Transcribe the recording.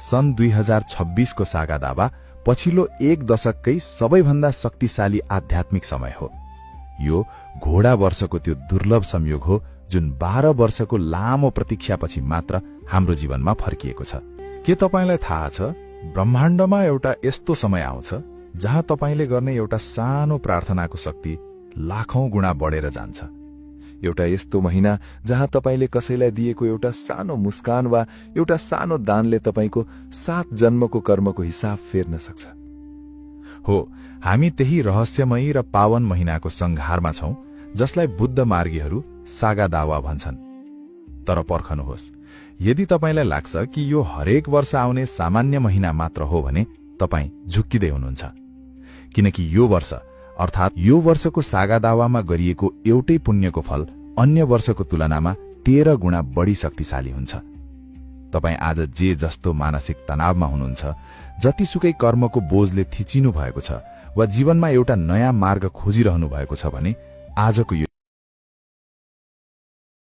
सन् 2026 को सागा दावा पछिल्लो एक दशककै सबैभन्दा शक्तिशाली आध्यात्मिक समय हो। यो घोडा वर्षको त्यो दुर्लभ संयोग हो जुन 12 वर्षको लामो प्रतीक्षापछि मात्र हाम्रो जीवनमा फर्किएको छ। के तपाईलाई थाहा छ, ब्रह्माण्डमा एउटा यस्तो समय आउँछ जहाँ तपाईले गर्ने एउटा सानो प्रार्थनाको शक्ति लाखौं गुणा बढेर जान्छ। एउटा यस्तो महिना जहाँ तपाईले कसैलाई दिएको एउटा सानो मुस्कान वा एउटा सानो दानले तपाईको 7 जन्मको कर्मको हिसाब फेर्न सक्छ। हो, हामी त्यही रहस्यमयी र पावन महिनाको संघारमा छौं जसलाई बुद्ध मार्गीहरू सागा दावा भन्छन्। तर पर्खनुहोस्, यदि तपाईलाई लाग्छ कि यो हरेक वर्ष आउने सामान्य महिना मात्र हो भने तपाई झुक्किदै हुनुहुन्छ, किनकि यो वर्ष अर्थात् यो वर्षको सागा दावामा गरिएको एउटै पुण्यको फल अन्य वर्षको तुलनामा 13 गुणा बढी शक्तिशाली हुन्छ। तपाई आज जे जस्तो मानसिक तनावमा हुनुहुन्छ, जतिसुकै कर्मको बोझले थिचिनु भएको छ वा जीवनमा एउटा नयाँ मार्ग खोजिरहनु भएको छ भने आजको यो